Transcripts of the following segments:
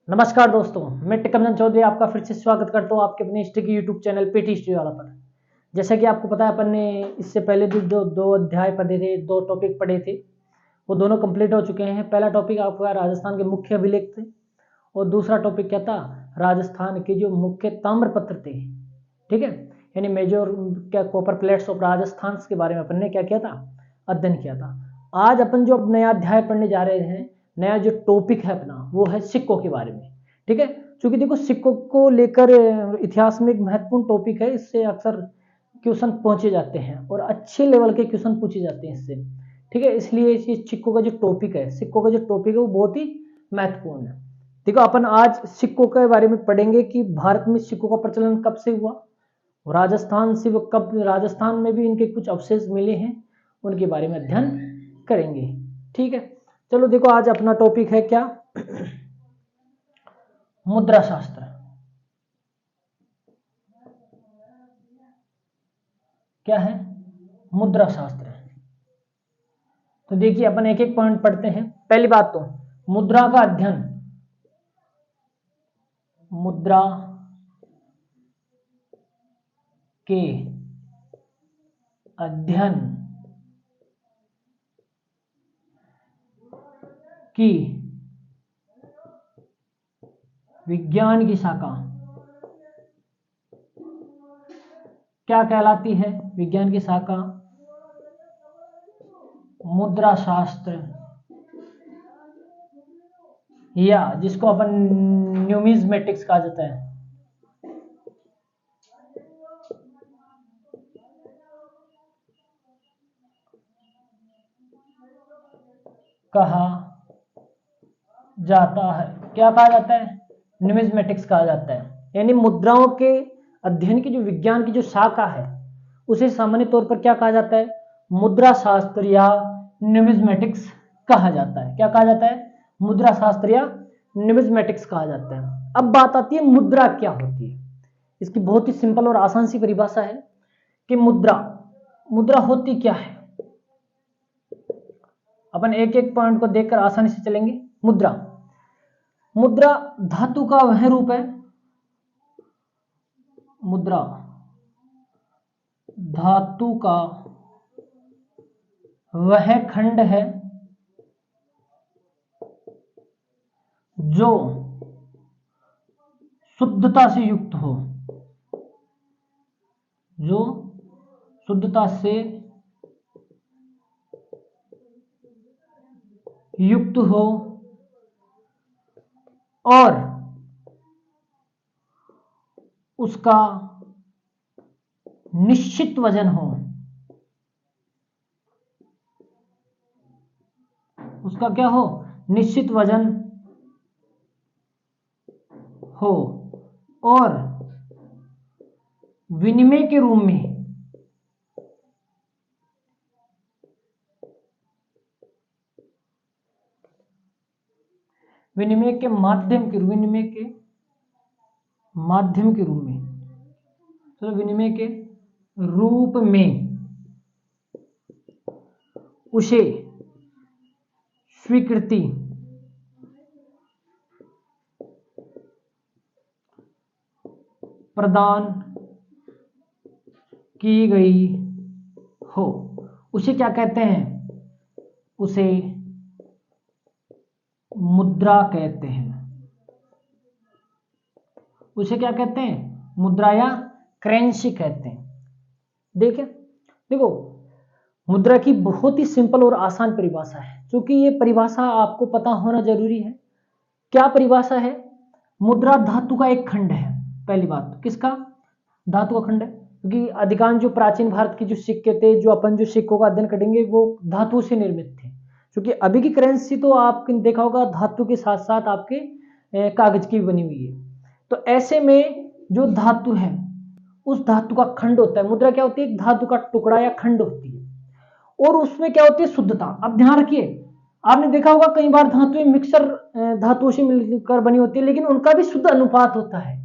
नमस्कार दोस्तों, मैं टिकमचंद चौधरी आपका फिर से स्वागत करता हूँ आपके अपने हिस्ट्री के यूट्यूब चैनल पीटी हिस्ट्री वाला पर। जैसा कि आपको पता है, अपन ने इससे पहले दो अध्याय पढ़े थे, दो टॉपिक पढ़े थे, वो दोनों कंप्लीट हो चुके हैं। पहला टॉपिक आपका राजस्थान के मुख्य अभिलेख थे और दूसरा टॉपिक क्या था, राजस्थान के जो मुख्य ताम्रपत्र थे, ठीक है, यानी मेजर क्या कॉपर प्लेट्स ऑफ राजस्थान के बारे में अपन ने क्या किया था, अध्ययन किया था। आज अपन जो नया अध्याय पढ़ने जा रहे हैं, नया जो टॉपिक है अपना, वो है सिक्कों के बारे में, ठीक है। क्योंकि देखो, सिक्कों को लेकर इतिहास में एक महत्वपूर्ण टॉपिक है, इससे अक्सर क्वेश्चन पहुंचे जाते हैं और अच्छे लेवल के क्वेश्चन पूछे जाते हैं इससे, ठीक है। इसलिए ये सिक्कों का जो टॉपिक है, वो बहुत ही महत्वपूर्ण है। देखो, अपन आज सिक्कों के बारे में पढ़ेंगे कि भारत में सिक्कों का प्रचलन कब से हुआ, राजस्थान से वो कब, राजस्थान में भी इनके कुछ अवशेष मिले हैं, उनके बारे में अध्ययन करेंगे, ठीक है। चलो देखो, आज अपना टॉपिक है क्या, मुद्रा शास्त्र। क्या है? मुद्रा शास्त्र। तो देखिए, अपन एक एक पॉइंट पढ़ते हैं। पहली बात तो मुद्रा का अध्ययन, मुद्रा के अध्ययन की विज्ञान की शाखा क्या कहलाती है? विज्ञान की शाखा मुद्रा शास्त्र, या जिसको अपन न्यूमिज्मेटिक्स कहा जाता है, कहा जाता है। क्या कहा जाता है? न्यूमिज्मेटिक्स कहा जाता है। यानी मुद्राओं के अध्ययन की जो विज्ञान की जो शाखा है, उसे सामान्य तौर पर क्या कहा जाता है? मुद्रा शास्त्र या न्यूमिज्मेटिक्स कहा जाता है। क्या कहा जाता है? मुद्रा शास्त्र या न्यूमिज्मेटिक्स कहा जाता है। अब बात आती है मुद्रा क्या होती है। इसकी बहुत ही सिंपल और आसान सी परिभाषा है कि मुद्रा होती क्या है। अपन एक एक पॉइंट को देखकर आसानी से चलेंगे। मुद्रा धातु का वह रूप है, मुद्रा धातु का वह खंड है जो शुद्धता से युक्त हो, जो शुद्धता से युक्त हो और उसका निश्चित वजन हो। उसका क्या हो? निश्चित वजन हो और विनिमय के रूप में विनिमय के माध्यम के रूप में, तो विनिमय के रूप में उसे स्वीकृति प्रदान की गई हो। उसे क्या कहते हैं? उसे मुद्रा कहते हैं। उसे क्या कहते हैं? मुद्रा या करेंसी कहते हैं। देखो, मुद्रा की बहुत ही सिंपल और आसान परिभाषा है, क्योंकि ये परिभाषा आपको पता होना जरूरी है। क्या परिभाषा है? मुद्रा धातु का एक खंड है। पहली बात, किसका? धातु का खंड है, क्योंकि अधिकांश जो प्राचीन भारत के जो सिक्के थे, जो अपन जो सिक्कों का अध्ययन करेंगे, वो धातु से निर्मित थे। क्योंकि अभी की करेंसी तो आपने देखा होगा धातु के साथ साथ आपके कागज की भी बनी हुई है। तो ऐसे में जो धातु है, उस धातु का खंड होता है। मुद्रा क्या होती है? एक धातु का टुकड़ा या खंड होती है, और उसमें क्या होती है? शुद्धता। अब ध्यान रखिए, आपने देखा होगा कई बार धातुएं मिक्सर धातुओं से मिलकर बनी होती है, लेकिन उनका भी शुद्ध अनुपात होता है।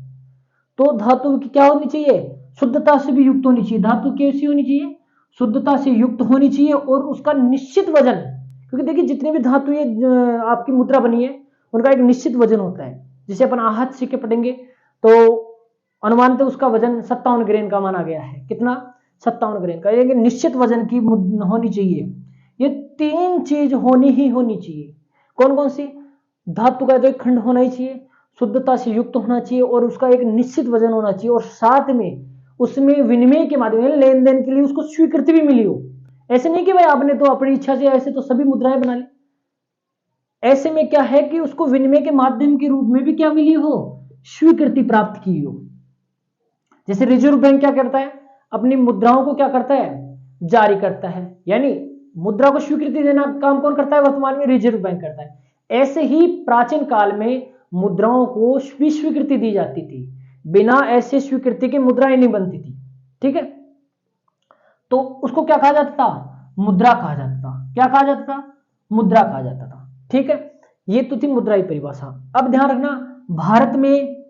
तो धातु की क्या होनी चाहिए? शुद्धता से भी युक्त होनी चाहिए। धातु कैसी होनी चाहिए? शुद्धता से युक्त होनी चाहिए और उसका निश्चित वजन, क्योंकि देखिए जितनी भी धातु आपकी मुद्रा बनी है, उनका एक निश्चित वजन होता है। जिसे अपन आहत सिक्के पढ़ेंगे तो अनुमानतः उसका वजन 57 ग्रेन का माना गया है। कितना? 57 ग्रेन का। ये निश्चित वजन की होनी चाहिए। ये 3 चीज होनी ही होनी चाहिए। कौन कौन सी? धातु का एक खंड होना ही चाहिए, शुद्धता से युक्त होना चाहिए और उसका एक निश्चित वजन होना चाहिए, और साथ में उसमें विनिमय के माध्यम से लेन देन के लिए उसको स्वीकृति भी मिली हो। ऐसे नहीं कि भाई आपने तो अपनी इच्छा से ऐसे तो सभी मुद्राएं बना ली। ऐसे में क्या है कि उसको विनिमय के माध्यम के रूप में भी क्या मिली हो? स्वीकृति प्राप्त की हो। जैसे रिजर्व बैंक क्या करता है? अपनी मुद्राओं को क्या करता है? जारी करता है। यानी मुद्रा को स्वीकृति देना काम कौन करता है? वर्तमान में रिजर्व बैंक करता है। ऐसे ही प्राचीन काल में मुद्राओं को भी स्वीकृति दी जाती थी। बिना ऐसे स्वीकृति के मुद्राएं नहीं बनती थी। ठीक है, तो उसको क्या कहा जाता था? मुद्रा कहा जाता था। क्या कहा जाता था? मुद्रा कहा जाता था। ठीक है, ये तो थी मुद्रा की परिभाषा। अब ध्यान रखना, भारत में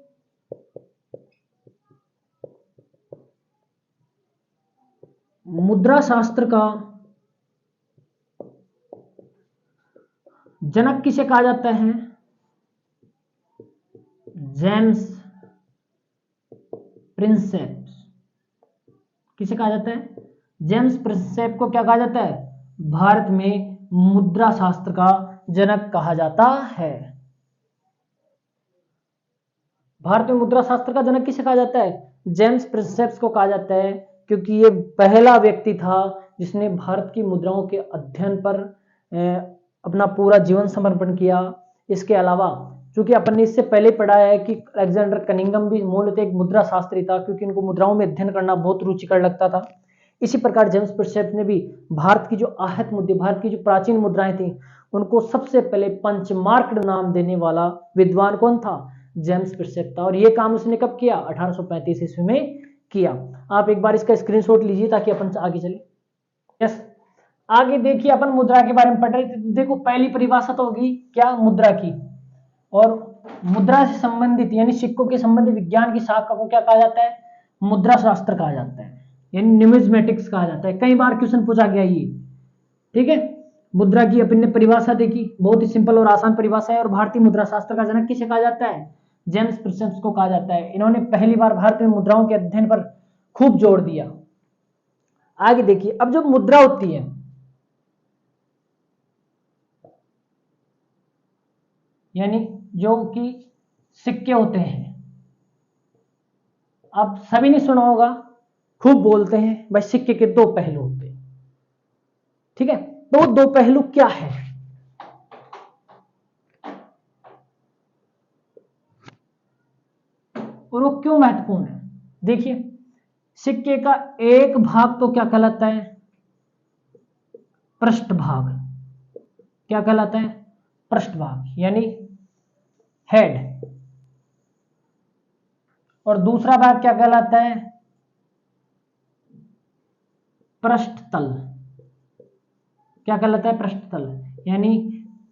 मुद्रा शास्त्र का जनक किसे कहा जाता है? James Prinsep. किसे कहा जाता है? जेम्स प्रिंसेप को क्या कहा जाता है? भारत में मुद्रा शास्त्र का जनक कहा जाता है। भारत में मुद्रा शास्त्र का जनक किसे कहा जाता है? जेम्स प्रिंसेप को कहा जाता है, क्योंकि ये पहला व्यक्ति था जिसने भारत की मुद्राओं के अध्ययन पर अपना पूरा जीवन समर्पण किया। इसके अलावा चूंकि अपन ने इससे पहले पढ़ा है कि अलेक्जेंडर कनिंघम भी मूलतः एक मुद्रा शास्त्री था, क्योंकि इनको मुद्राओं में अध्ययन करना बहुत रुचिकर लगता था। इसी प्रकार जेम्स प्रिंसेप ने भी भारत की जो आहत मुद्रे, भारत की जो प्राचीन मुद्राएं थी, उनको सबसे पहले पंचमार्क नाम देने वाला विद्वान कौन था? जेम्स प्रिंसेप था। और यह काम उसने कब किया? 1835 ईस्वी में किया। आप एक बार इसका स्क्रीनशॉट लीजिए ताकि अपन आगे चले। यस, आगे देखिए, अपन मुद्रा के बारे में पढ़ रहे थे। देखो, पहली परिभाषा तो होगी क्या? मुद्रा की। और मुद्रा से संबंधित यानी सिक्कों के संबंधित विज्ञान की शाखा को क्या कहा जाता है? मुद्रा शास्त्र कहा जाता है, यानी न्यूमिज्मेटिक्स कहा जाता है। कई बार क्वेश्चन पूछा गया ये। ठीक है, मुद्रा की अपन ने परिभाषा देखी, बहुत ही सिंपल और आसान परिभाषा है। और भारतीय मुद्रा शास्त्र का जनक किसे कहा जाता है? जेम्स प्रिंसेप को कहा जाता है। इन्होंने पहली बार भारत में मुद्राओं के अध्ययन पर खूब जोर दिया। आगे देखिए, अब जो मुद्रा होती है, यानी जो कि सिक्के होते हैं, आप सभी ने सुना होगा, खूब बोलते हैं भाई सिक्के के 2 पहलू होते हैं। ठीक है, तो 2 पहलू क्या है? और वो क्यों महत्वपूर्ण है? देखिए, सिक्के का एक भाग तो क्या कहलाता है? पृष्ठभाग। क्या कहलाता है? पृष्ठभाग, यानी हेड। और दूसरा भाग क्या कहलाता है? पृष्ठतल। क्या कहलाता है? पृष्ठतल, यानी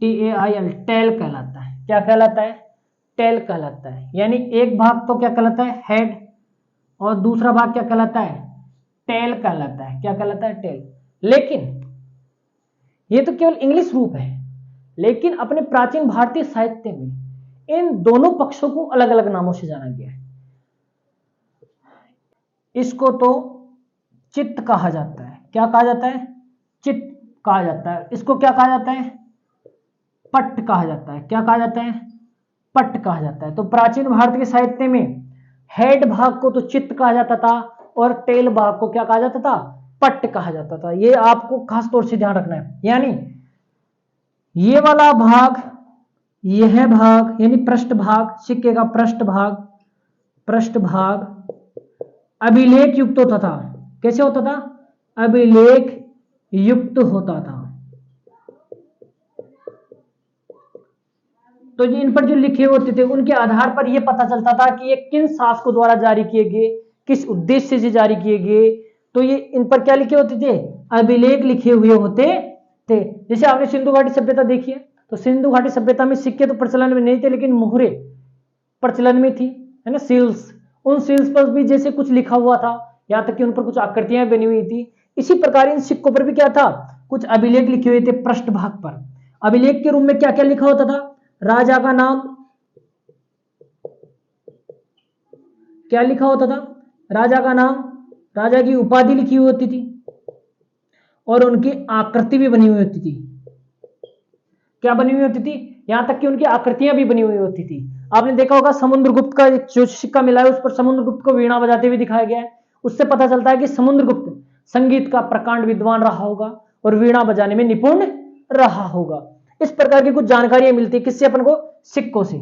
TAIL, टेल कहलाता है। क्या कहलाता है? टेल कहलाता है। यानी एक भाग तो क्या कहलाता है? हेड, और दूसरा भाग क्या कहलाता है? टेल कहलाता है। क्या कहलाता है? टेल। लेकिन ये तो केवल इंग्लिश रूप है, लेकिन अपने प्राचीन भारतीय साहित्य में इन दोनों पक्षों को अलग अलग नामों से जाना गया है। इसको तो चित्त कहा जाता है। क्या कहा जाता है? चित्त कहा जाता है। इसको क्या कहा जाता है? पट्ट कहा जाता है। क्या कहा जाता है? पट्ट कहा जाता है। तो प्राचीन भारत के साहित्य में हेड भाग को तो चित्त कहा जाता था, और टेल भाग को क्या कहा जाता था? पट्ट कहा जाता था। ये आपको खास तौर से ध्यान रखना है। यानी ये वाला भाग, यह भाग यानी पृष्ठ भाग, सिक्के का पृष्ठ भाग अभिलेख युक्त होता था। कैसे होता था? अभिलेख युक्त होता था। तो इन पर जो लिखे होते थे उनके आधार पर यह पता चलता था कि ये किन शासकों द्वारा जारी किए गए, किस उद्देश्य से जारी किए गए। तो ये इन पर क्या लिखे होते थे? अभिलेख लिखे हुए होते थे। जैसे आपने सिंधु घाटी सभ्यता देखी है, तो सिंधु घाटी सभ्यता में सिक्के तो प्रचलन में नहीं थे, लेकिन मुहरे प्रचलन में थी, है ना, सील्स। उन सील्स पर भी जैसे कुछ लिखा हुआ था, यहाँ तक कि उन पर कुछ आकृतियां बनी हुई थी। इसी प्रकार इन सिक्कों पर भी क्या था? कुछ अभिलेख लिखे हुए थे पृष्ठ भाग पर। अभिलेख के रूप में क्या क्या लिखा होता था? राजा का नाम, क्या लिखा होता था? राजा का नाम, राजा की उपाधि लिखी हुई होती थी और उनकी आकृति भी बनी हुई होती थी। क्या बनी हुई होती थी? यहां तक कि उनकी आकृतियां भी बनी हुई होती थी। आपने देखा होगा समुद्रगुप्त का जो सिक्का मिला है उस पर समुद्रगुप्त को वीणा बजाते हुए दिखाया गया है। उससे पता चलता है कि समुद्रगुप्त संगीत का प्रकांड विद्वान रहा होगा और वीणा बजाने में निपुण रहा होगा। इस प्रकार की कुछ जानकारियां मिलती है किससे? अपन को सिक्कों से।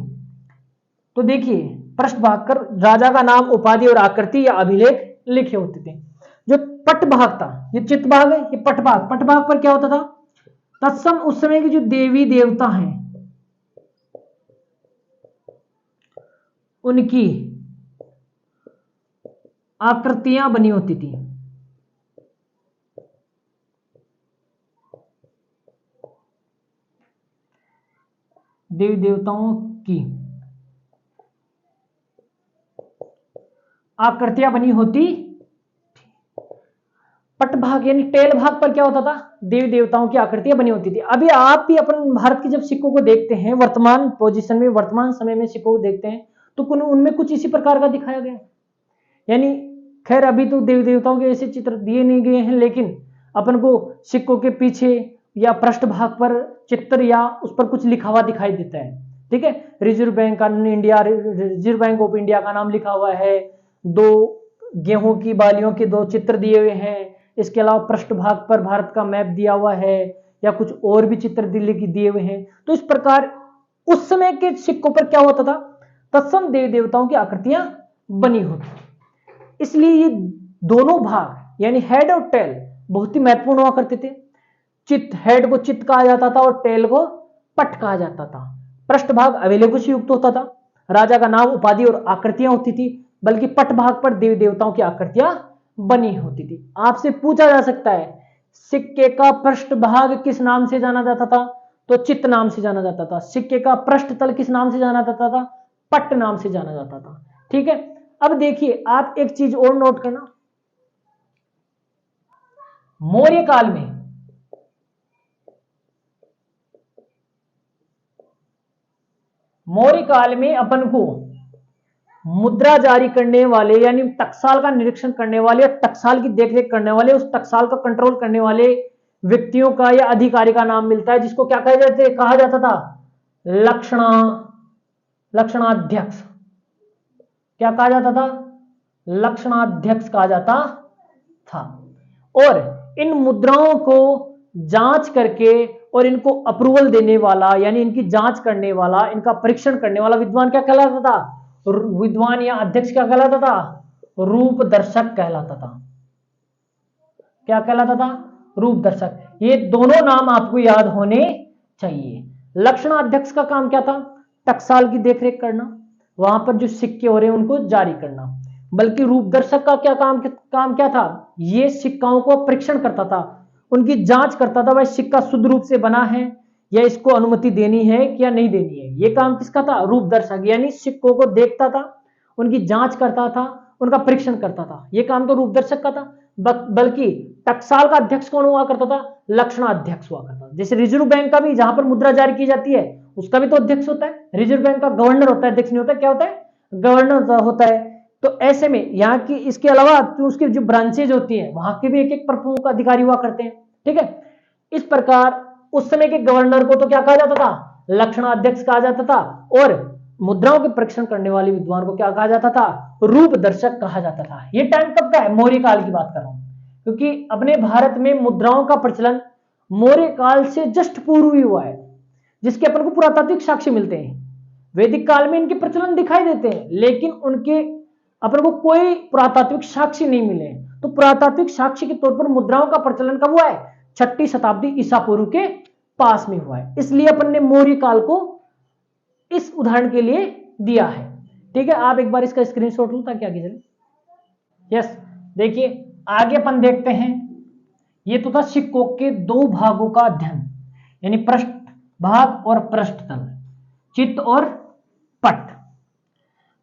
तो देखिए पृष्ठ भाग पर राजा का नाम, उपाधि और आकृति या अभिलेख लिखे होते थे। जो पट भाग था, ये चित्त भाग है, ये पट भाग। पट भाग पर क्या होता था? तत्सम उस समय की जो देवी देवता हैं उनकी आकृतियां बनी होती थी। देवी देवताओं की आकृतियां बनी होती। पट भाग यानी टेल भाग पर क्या होता था? देवी देवताओं की आकृतियां बनी होती थी। अभी आप भी अपन भारत के जब सिक्कों को देखते हैं, वर्तमान पोजीशन में, वर्तमान समय में सिक्कों को देखते हैं तो उनमें कुछ इसी प्रकार का दिखाया गया है। यानी खैर अभी तो देवी देवताओं के ऐसे चित्र दिए नहीं गए हैं, लेकिन अपन को सिक्कों के पीछे या पृष्ठ भाग पर चित्र या उस पर कुछ लिखा हुआ दिखाई देता है। ठीक है, रिजर्व बैंक का India, reserve bank of India का नाम लिखा हुआ है, दो गेहूं की बालियों के दो चित्र दिए हुए हैं। इसके अलावा पृष्ठ भाग पर भारत का मैप दिया हुआ है या कुछ और भी चित्र दिए हुए हैं। तो इस प्रकार उस समय के सिक्कों पर क्या होता था? तत्सम देवी देवताओं की आकृतियां बनी होती। इसलिए ये दोनों भाग यानी हेड और टेल बहुत ही महत्वपूर्ण हुआ करते थे। चित्त, हेड को चित्त कहा जाता था और टेल को पट कहा जाता था। पृष्ठ भाग अभिलेखों से युक्त होता था, राजा का नाम, उपाधि और आकृतियां होती थी, बल्कि पट भाग पर देवी देवताओं की आकृतियां बनी होती थी। आपसे पूछा जा सकता है सिक्के का पृष्ठ भाग किस नाम से जाना जाता था? तो चित्त नाम से जाना जाता था। सिक्के का पृष्ठ तल किस नाम से जाना जाता था? पट नाम से जाना जाता था। ठीक है, अब देखिए आप एक चीज और नोट करना, मौर्य काल में अपन को मुद्रा जारी करने वाले यानी टकसाल का निरीक्षण करने वाले, टकसाल की देखरेख करने वाले, उस टकसाल का कंट्रोल करने वाले व्यक्तियों का या अधिकारी का नाम मिलता है, जिसको क्या कहा जाता था? लक्षणाध्यक्ष। क्या कहा जाता था? लक्षणाध्यक्ष कहा जाता था। और इन मुद्राओं को जांच करके और इनको अप्रूवल देने वाला यानी इनकी जांच करने वाला, इनका परीक्षण करने वाला विद्वान क्या कहलाता था? विद्वान या अध्यक्ष क्या कहलाता था? रूप दर्शक कहलाता था। क्या कहलाता था? रूप दर्शक। ये दोनों नाम आपको याद होने चाहिए। लक्षणाध्यक्ष का काम क्या था? टकसाल की देखरेख करना, वहां पर जो सिक्के हो रहे हैं उनको जारी करना। बल्कि रूपदर्शक का क्या काम क्या था? ये सिक्काओं को परीक्षण करता था, उनकी जांच करता था, वह सिक्का शुद्ध रूप से बना है या इसको अनुमति देनी है या नहीं देनी है। ये काम किसका था? रूपदर्शक। यानी सिक्कों को देखता था, उनकी जांच करता था, उनका परीक्षण करता था। ये काम तो रूपदर्शक का था। बल्कि टकसाल का अध्यक्ष कौन हुआ करता था? लक्षणाध्यक्ष हुआ करता था। जैसे रिजर्व बैंक का भी जहां पर मुद्रा जारी की जाती है उसका भी तो अध्यक्ष होता है। रिजर्व बैंक का गवर्नर होता है, अध्यक्ष नहीं होता। क्या होता है? गवर्नर होता है। तो ऐसे में यहाँ की इसके अलावा तो उसकी जो ब्रांचेज होती है वहां के भी एक एक प्रमुख अधिकारी हुआ करते हैं। ठीक है, इस प्रकार उस समय के गवर्नर को तो क्या कहा जाता था? लक्षणाध्यक्ष कहा जाता था। और मुद्राओं के परीक्षण करने वाले विद्वान को क्या कहा जाता था? रूप दर्शक कहा जाता था। यह टाइम कब का है? मौर्य काल की बात कर रहा हूं, क्योंकि अपने भारत में मुद्राओं का प्रचलन मौर्य काल से जस्ट पूर्व ही हुआ है, जिसके अपन को पुरातात्विक साक्ष्य मिलते हैं। वैदिक काल में इनके प्रचलन दिखाई देते हैं, लेकिन उनके अपन को कोई पुरातात्विक साक्ष्य नहीं मिले। तो पुरातात्विक साक्ष्य के तौर पर मुद्राओं का प्रचलन कब हुआ है? 6ठी शताब्दी ईसा पूर्व के पास में हुआ है। इसलिए अपन ने मौर्य काल को इस उदाहरण के लिए दिया है। ठीक है, आप एक बार इसका स्क्रीनशॉट लो ताकि आगे चले। यस, देखिए आगे अपन देखते हैं। ये तो था सिक्कों के दो भागों का अध्ययन, यानी पृष्ठ भाग और पृष्ठ तल, चित्त और पट।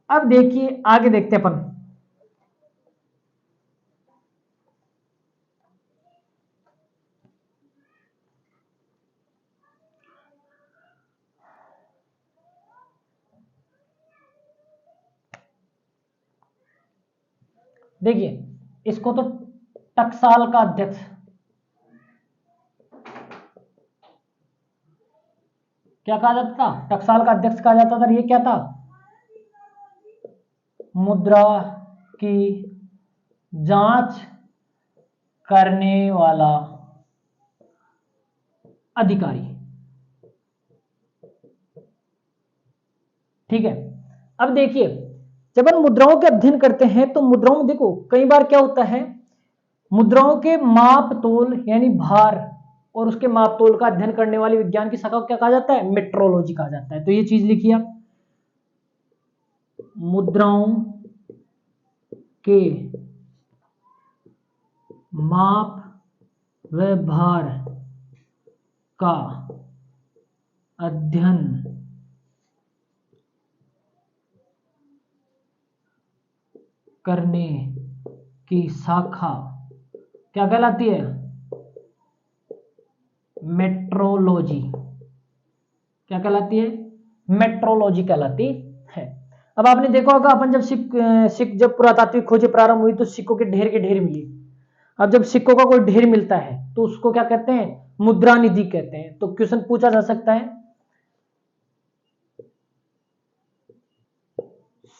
अब देखिए आगे देखते हैं अपन। देखिए इसको तो टकसाल का अध्यक्ष, क्या कहा जाता था, टकसाल का अध्यक्ष कहा जाता था। ये क्या था, मुद्रा की जांच करने वाला अधिकारी। ठीक है, अब देखिए जब हम मुद्राओं के अध्ययन करते हैं तो मुद्राओं में देखो कई बार क्या होता है, मुद्राओं के माप तोल यानी भार और उसके माप तोल का अध्ययन करने वाली विज्ञान की शाखा को क्या कहा जाता है, मेट्रोलॉजी कहा जाता है। तो ये चीज लिखिए आप, मुद्राओं के माप व भार का अध्ययन करने की शाखा क्या कहलाती है, मेट्रोलॉजी। क्या कहलाती है, मेट्रोलॉजी कहलाती है। अब आपने देखा होगा अपन जब सिक्क जब पुरातात्विक खोजें प्रारंभ हुई तो सिक्कों के ढेर मिले। अब जब सिक्कों का कोई ढेर मिलता है तो उसको क्या कहते हैं, मुद्रा निधि कहते हैं। तो क्वेश्चन पूछा जा सकता है,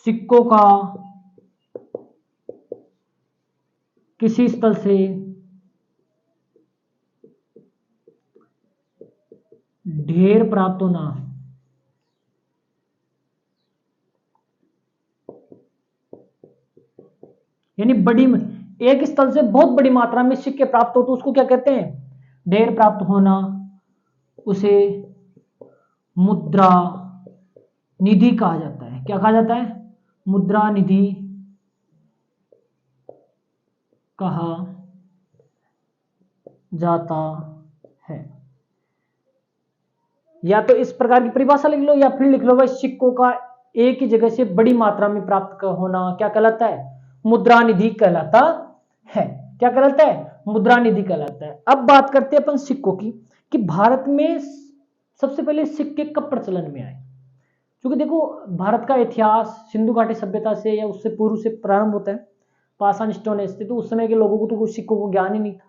सिक्कों का किसी स्थल से ढेर प्राप्त होना यानी बड़ी, एक स्थल से बहुत बड़ी मात्रा में सिक्के प्राप्त हो तो उसको क्या कहते हैं, ढेर प्राप्त होना, उसे मुद्रा निधि कहा जाता है। क्या कहा जाता है, मुद्रा निधि कहा जाता है। या तो इस प्रकार की परिभाषा लिख लो या फिर लिख लो भाई, सिक्कों का एक ही जगह से बड़ी मात्रा में प्राप्त होना क्या कहलाता है, मुद्रा निधि कहलाता है। क्या कहलाता है, मुद्रा निधि कहलाता है। अब बात करते हैं अपन सिक्कों की, कि भारत में सबसे पहले सिक्के कब प्रचलन में आए। क्योंकि देखो भारत का इतिहास सिंधु घाटी सभ्यता से या उससे पूर्व से प्रारंभ होता है, पाषाण स्टोन एज थे। तो उस समय के लोगों को तो कुछ सिक्कों को ज्ञान ही नहीं था,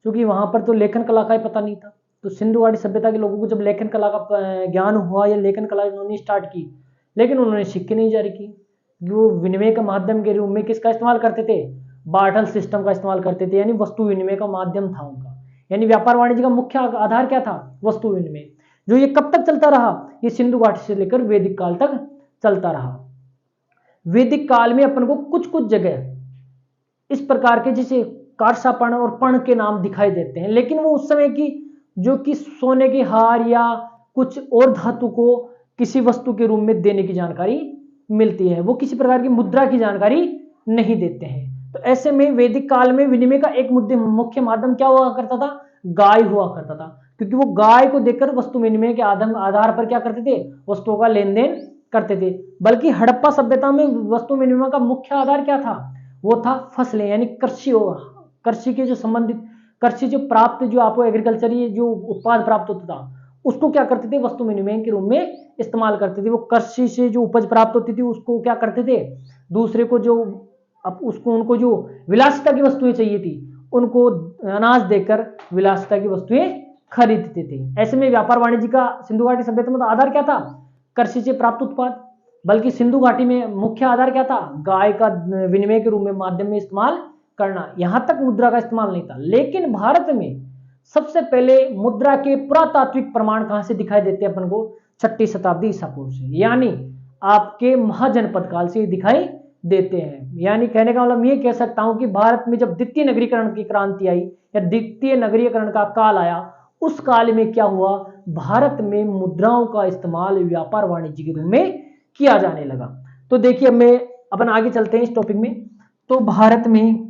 क्योंकि वहां पर तो लेखन कला का ही पता नहीं था। तो सिंधु घाटी सभ्यता के लोगों को जब लेखन कला का ज्ञान हुआ या लेखन कला उन्होंने स्टार्ट की, लेकिन उन्होंने सिक्के नहीं जारी की। जो विनिमय का माध्यम के रूप में किसका इस्तेमाल करते थे, बार्टर सिस्टम का इस्तेमाल करते थे, यानी वस्तु विनिमय का माध्यम था उनका। यानी व्यापार वाणिज्य का मुख्य आधार क्या था, वस्तु विनिमय। जो ये कब तक चलता रहा, ये सिंधु घाटी से लेकर वैदिक काल तक चलता रहा। वैदिक काल में अपन को कुछ कुछ जगह इस प्रकार के जैसे कारसापण और पण के नाम दिखाई देते हैं, लेकिन वो उस समय की जो कि सोने के हार या कुछ और धातु को किसी वस्तु के रूप में देने की जानकारी मिलती है, वो किसी प्रकार की मुद्रा की जानकारी नहीं देते हैं। तो ऐसे में वैदिक काल में विनिमय का एक मुख्य माध्यम क्या हुआ करता था, गाय हुआ करता था। क्योंकि वो गाय को देकर वस्तु विनिमय के आधार पर क्या करते थे, वस्तुओं का लेन देन करते थे। बल्कि हड़प्पा सभ्यता में वस्तु विनिमय का मुख्य आधार क्या था, वो था फसलें, यानी कृषि। कृषि के जो संबंधित कृषि जो प्राप्त जो आपको एग्रीकल्चर जो उत्पाद प्राप्त होता था, उसको क्या करते थे, वस्तु विनिमय के रूप में इस्तेमाल करते थे। वो कृषि से जो उपज प्राप्त होती थी उसको क्या करते थे, दूसरे को जो अब उसको उनको जो विलासिता की वस्तुएं चाहिए थी उनको अनाज देकर विलासिता की वस्तुएं खरीदते थे। ऐसे में व्यापार वाणिज्य का सिंधु घाटी सभ्यता में आधार क्या था, कृषि से प्राप्त उत्पाद। बल्कि सिंधु घाटी में मुख्य आधार क्या था, गाय का विनिमय के रूप में माध्यम में इस्तेमाल करना। यहां तक मुद्रा का इस्तेमाल नहीं था। लेकिन भारत में सबसे पहले मुद्रा के पुरातात्विक प्रमाण कहां से दिखाई देते हैं अपन को, 6ठी शताब्दी ईसा पूर्व से, यानी आपके महाजनपद काल से दिखाई देते हैं। यानी कहने का मतलब ये कह सकता हूं कि भारत में जब द्वितीय नगरीकरण की क्रांति आई या द्वितीय नगरीकरण का काल आया, उस काल में क्या हुआ, भारत में मुद्राओं का इस्तेमाल व्यापार वाणिज्य के रूप में किया जाने लगा। तो देखिए मैं अपन आगे चलते हैं इस टॉपिक में। तो भारत में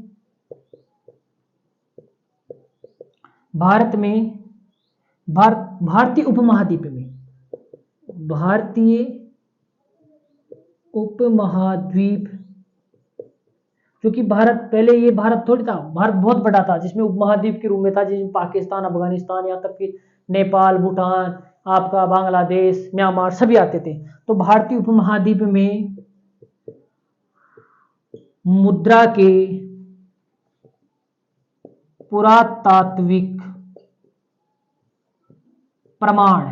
भारतीय उपमहाद्वीप में, भारतीय उपमहाद्वीप, क्योंकि भारत पहले ये भारत थोड़ी था, भारत बहुत बड़ा था जिसमें उपमहाद्वीप के रूप में था, जिसमें पाकिस्तान, अफगानिस्तान, यहाँ तक कि नेपाल, भूटान, आपका बांग्लादेश, म्यांमार सभी आते थे। तो भारतीय उपमहाद्वीप में मुद्रा के पुरातात्विक प्रमाण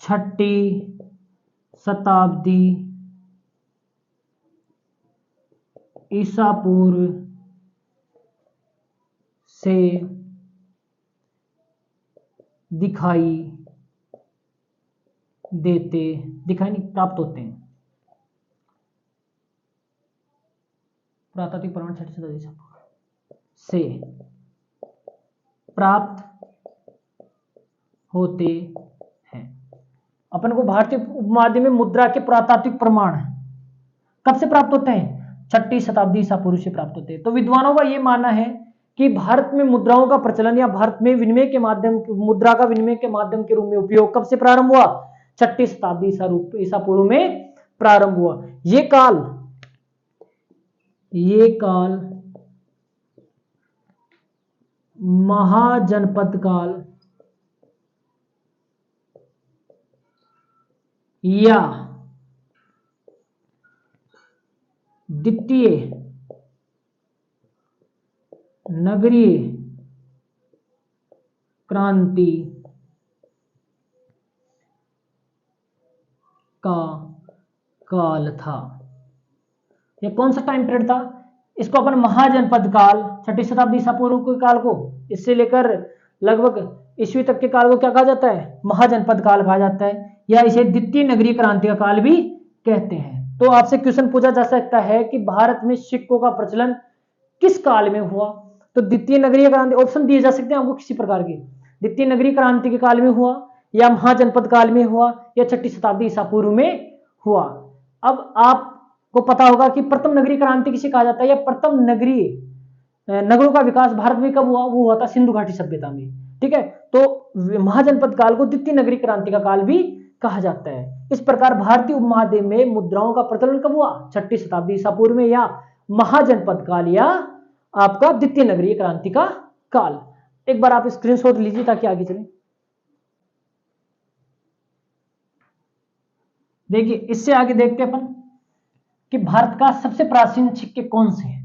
6ठी शताब्दी ईसा पूर्व से प्राप्त होते हैं। पुरातात्विक प्रमाण 6ठी शताब्दी से प्राप्त होते हैं। अपन को भारतीय उपमहाद्वीप में मुद्रा के पुरातात्विक प्रमाण कब से प्राप्त होते हैं? 6ठी शताब्दी ईसा पूर्व से प्राप्त होते हैं। तो विद्वानों का यह मानना है कि भारत में मुद्राओं का प्रचलन या भारत में विनिमय के माध्यम मुद्रा का विनिमय के माध्यम के रूप में उपयोग कब से प्रारंभ हुआ? 6ठी शताब्दी ईसा पूर्व में प्रारंभ हुआ। ये काल महाजनपद काल या द्वितीय नगरीय क्रांति का काल था। यह कौन सा टाइम पीरियड था? इसको अपन महाजनपद काल, 6ठी शताब्दी ईसा पूर्व के काल को, इससे लेकर लगभग ईस्वी तक के काल को क्या कहा जाता है? महाजनपद काल कहा जाता है, या इसे द्वितीय नगरीय क्रांति का काल भी कहते हैं। तो आपसे क्वेश्चन पूछा जा सकता है कि भारत में सिक्कों का प्रचलन किस काल में हुआ? तो द्वितीय नगरीय क्रांति, ऑप्शन दिए जा सकते हैं आपको किसी प्रकार के। द्वितीय नगरीय क्रांति के काल में हुआ, या महाजनपद काल में हुआ, या 6ठी शताब्दी ईसा पूर्व में हुआ। अब आपको पता होगा कि प्रथम नगरीय क्रांति किसे कहा जाता है, या प्रथम नगरों का विकास भारत में कब हुआ? वो हुआ था सिंधु घाटी सभ्यता में। ठीक है, तो महाजनपद काल को द्वितीय नगरीय क्रांति का काल भी कहा जाता है। इस प्रकार भारतीय उपमहाद्वीप में मुद्राओं का प्रचलन कब हुआ? 6ठी शताब्दी ईसा पूर्व में, या महाजनपद काल, या आपका द्वितीय नगरीय क्रांति का काल। एक बार आप स्क्रीनशॉट लीजिए ताकि आगे चले। देखिए, इससे आगे देखते हैं अपन कि भारत का सबसे प्राचीन सिक्के कौन से हैं।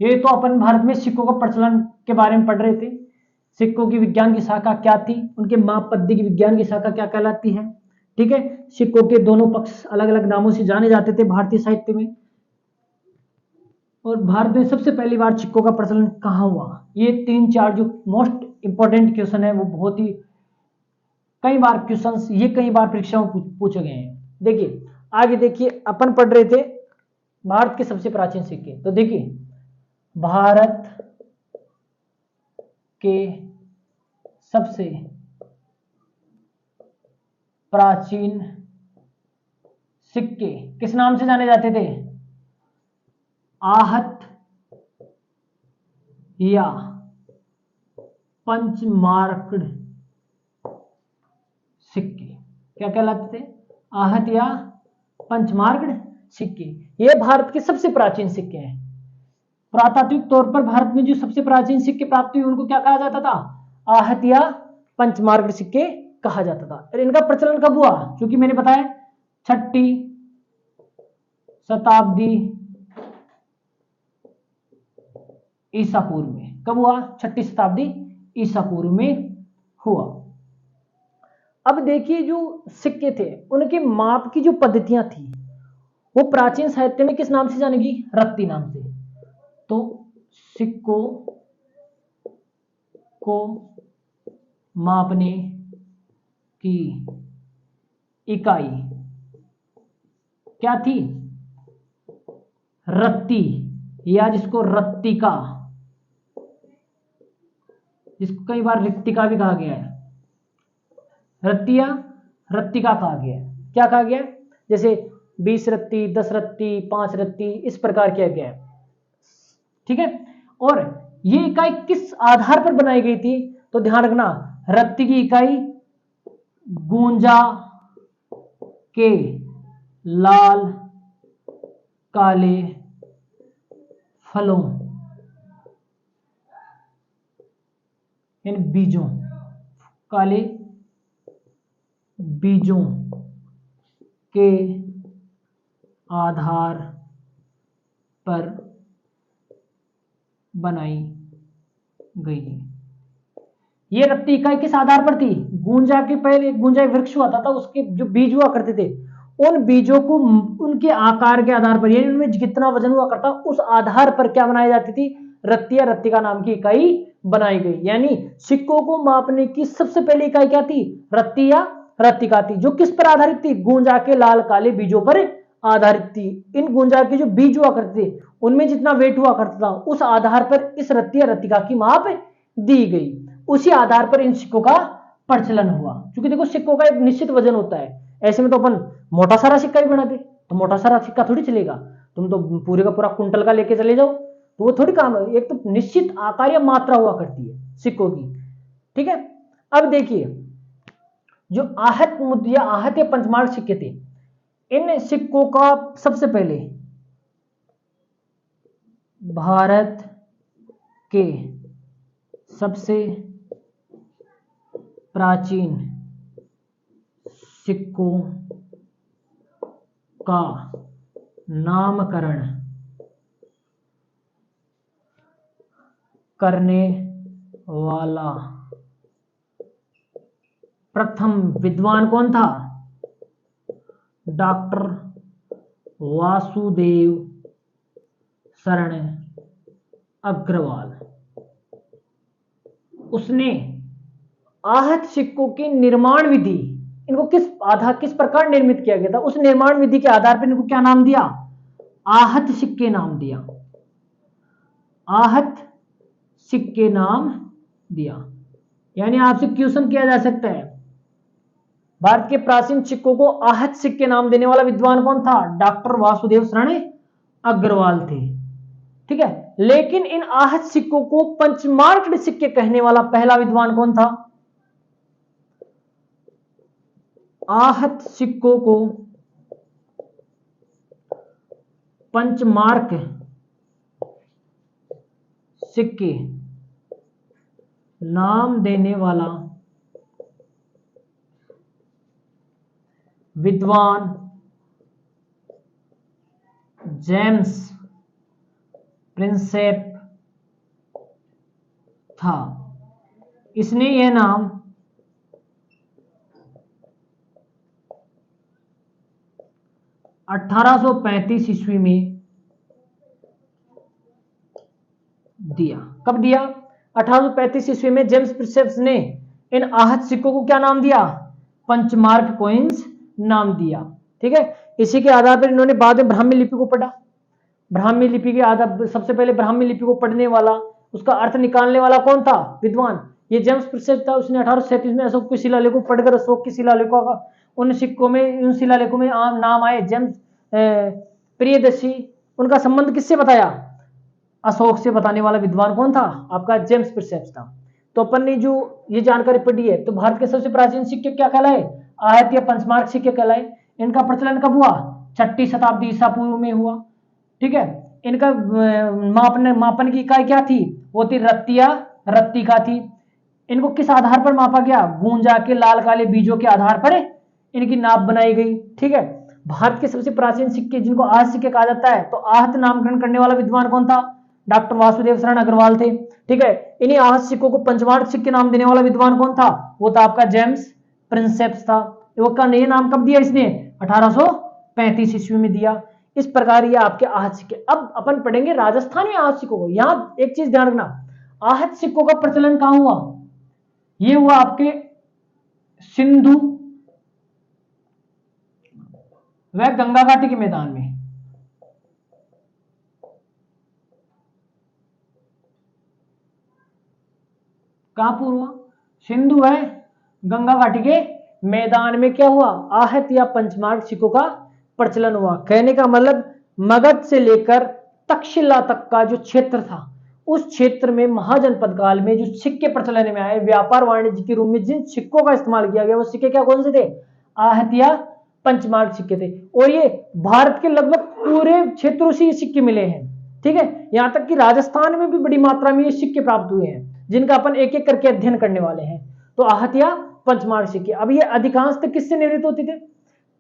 ये तो अपन भारत में सिक्कों का प्रचलन के बारे में पढ़ रहे थे। सिक्कों की विज्ञान की शाखा क्या थी, उनके माप पद्धति की विज्ञान की शाखा क्या कहलाती है। ठीक है, सिक्कों के दोनों पक्ष अलग अलग नामों से जाने जाते थे भारतीय साहित्य में। और भारत में सबसे पहली बार सिक्कों का प्रचलन कहाँ हुआ? ये 3-4 जो मोस्ट इंपॉर्टेंट क्वेश्चन है, वो बहुत ही कई बार परीक्षाओं में पूछे गए हैं। देखिए आगे देखिए, अपन पढ़ रहे थे भारत के सबसे प्राचीन सिक्के। तो देखिए, भारत के सबसे प्राचीन सिक्के किस नाम से जाने जाते थे? आहत या पंचमार्कड सिक्के। क्या कहलाते थे? आहत या पंचमार्कड सिक्के। ये भारत के सबसे प्राचीन सिक्के हैं। पुरातात्विक तौर पर भारत में जो सबसे प्राचीन सिक्के प्राप्त हुए उनको क्या कहा जाता था? आहत या पंचमार्कड सिक्के कहा जाता था। और इनका प्रचलन कब हुआ? क्योंकि मैंने बताया 6ठी शताब्दी ईसा पूर्व में। कब हुआ? 6ठी शताब्दी ईसा पूर्व में हुआ। अब देखिए, जो सिक्के थे उनके माप की जो पद्धतियां थी वो प्राचीन साहित्य में किस नाम से जानेगी? रत्ती नाम से। तो सिक्कों को मापने की इकाई क्या थी? रत्ती, या जिसको रत्तिका, जिसको कई बार रिक्तिका भी कहा गया है। रत्ती या रत्तिका कहा गया है। क्या कहा गया है? जैसे 20 रत्ती, 10 रत्ती, 5 रत्ती, इस प्रकार किया गया है। ठीक है, और ये इकाई किस आधार पर बनाई गई थी? तो ध्यान रखना, रत्ती की इकाई गूंजा के लाल काले फलों यानी बीजों, काले बीजों के आधार पर बनाई गई है। ये रत्ती इकाई किस आधार पर थी? गुंजा के पहले गुंजा एक वृक्ष हुआ था उसके जो बीज हुआ करते थे, उन बीजों को उनके आकार के आधार पर, यानी उनमें कितना वजन हुआ करता उस आधार पर क्या बनाई जाती थी? रत्तिया रत्तिका नाम की इकाई बनाई गई। यानी सिक्कों को मापने की सबसे पहली इकाई क्या थी? रत्तिया रत्तिका थी, जो किस पर आधारित थी? गुंजा के लाल काले बीजों पर आधारित थी। इन गुंजा के जो बीज हुआ करते थे उनमें जितना वेट हुआ करता था उस आधार पर इस रत्तिया रत्तिका की माप दी गई। उसी आधार पर इन सिक्कों का प्रचलन हुआ। क्योंकि देखो सिक्कों का एक निश्चित वजन होता है, ऐसे में तो अपन मोटा सारा सिक्का ही बनाते, तो मोटा सारा सिक्का थोड़ी चलेगा। तुम तो पूरे का पूरा कुंटल का लेके चले जाओ तो वो थोड़ी काम है। एक तो निश्चित आकार या मात्रा हुआ करती है सिक्कों की, ठीक है। अब देखिए जो आहत मुद्रा, आहत या पंचमार्क सिक्के थे, इन सिक्कों का सबसे पहले भारत के सबसे प्राचीन सिक्कों का नामकरण करने वाला प्रथम विद्वान कौन था? डॉक्टर वासुदेव शरण अग्रवाल। उसने आहत सिक्कों की निर्माण विधि, इनको किस प्रकार निर्मित किया गया था, उस निर्माण विधि के आधार पर इनको क्या नाम दिया? आहत सिक्के नाम दिया। आहत सिक्के नाम दिया। यानी आपसे क्वेश्चन किया जा सकता है, भारत के प्राचीन सिक्कों को आहत सिक्के नाम देने वाला विद्वान कौन था? डॉक्टर वासुदेव शरण अग्रवाल थे, ठीक है। लेकिन इन आहत सिक्कों को पंचमार्क सिक्के कहने वाला पहला विद्वान कौन था? आहत सिक्कों को पंचमार्क सिक्के नाम देने वाला विद्वान जेम्स प्रिंसेप था। इसने यह नाम 1835 ईस्वी में दिया। कब दिया? 1835 ईस्वी में जेम्स प्रिंसेप ने इन आहत सिक्कों को क्या नाम दिया? पंचमार्क कॉइन्स नाम दिया, ठीक है। इसी के आधार पर इन्होंने बाद में ब्राह्मी लिपि को पढ़ा। ब्राह्मी लिपि के आधार, सबसे पहले ब्राह्मी लिपि को पढ़ने वाला, उसका अर्थ निकालने वाला कौन था? विद्वान, ये जेम्स प्रिंसेप था। उसने 1837 में अशोक के शिलालेख को पढ़कर अशोक के शिलालेखों का उन सिक्कों में, उन शिलालेखों में नाम आए जेम्स प्रियदर्शी। उनका संबंध किससे बताया? अशोक से बताने वाला विद्वान कौन था? आपका जेम्स प्रिंसेप था। तो अपन ने जो ये जानकारी पढ़ी है, तो भारत के सबसे प्राचीन सिक्के क्या कहलाए? आहत या पंचमार्क सिक्के कहलाए। इनका प्रचलन कब हुआ? 6वीं शताब्दी ईसा पूर्व में हुआ, ठीक है। इनका मापन की इकाई क्या थी? वो थी रत्तिया रत्तिका थी। इनको किस आधार पर मापा गया? गुंजा के लाल काले बीजों के आधार पर इनकी नाप बनाई गई, ठीक है। भारत के सबसे प्राचीन सिक्के जिनको आहत सिक्के कहा जाता है, तो आहत नामकरण करने वाला विद्वान कौन था? डॉक्टर वासुदेव शरण अग्रवाल थे, ठीक है। इन्हीं आहत सिक्कों को पंचमार्क सिक्के नाम देने वाला विद्वान कौन था? वो था आपका जेम्स प्रिंसेप था। इसका नया नाम कब दिया इसने? 1835 ईस्वी में दिया। इस प्रकार ये आपके आहत सिक्के। अब अपन पढ़ेंगे राजस्थानी आहत सिक्कों को। यहां एक चीज ध्यान रखना, आहत सिक्कों का प्रचलन कहां हुआ? ये हुआ आपके सिंधु व गंगा घाटी के मैदान में। कहां पर हुआ? सिंधु व गंगा घाटी के मैदान में क्या हुआ? आहत या पंचमार्क सिक्कों का प्रचलन हुआ। कहने का मतलब मगध से लेकर तक्षशिला तक का जो क्षेत्र था, उस क्षेत्र में महाजनपद काल में जो सिक्के प्रचलन में आए, व्यापार वाणिज्य के रूप में जिन सिक्कों का इस्तेमाल किया गया, वो सिक्के क्या कौन से थे? आहत या पंचमार्क सिक्के थे। और ये भारत के लगभग पूरे क्षेत्रों से ये सिक्के मिले हैं, ठीक है। यहां तक कि राजस्थान में भी बड़ी मात्रा में ये सिक्के प्राप्त हुए हैं, जिनका अपन एक एक करके अध्ययन करने वाले हैं। तो आहत या पंचमार्क सिक्के, अब ये अधिकांश किससे निर्मित होते थे?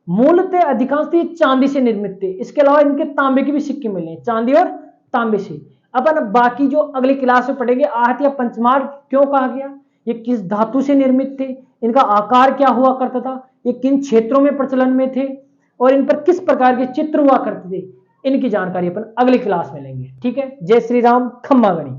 मूलतः अधिकांश ये चांदी से निर्मित थे। इसके अलावा इनके तांबे के भी सिक्के मिले, चांदी और तांबे से। अपन बाकी जो अगली क्लास में पढ़ेंगे, आहट या पंचमार क्यों कहा गया, ये किस धातु से निर्मित थे, इनका आकार क्या हुआ करता था, ये किन क्षेत्रों में प्रचलन में थे, और इन पर किस प्रकार के चित्र हुआ करते थे, इनकी जानकारी अपन अगली क्लास में लेंगे। ठीक है, जय श्री राम, खम्मा गणी।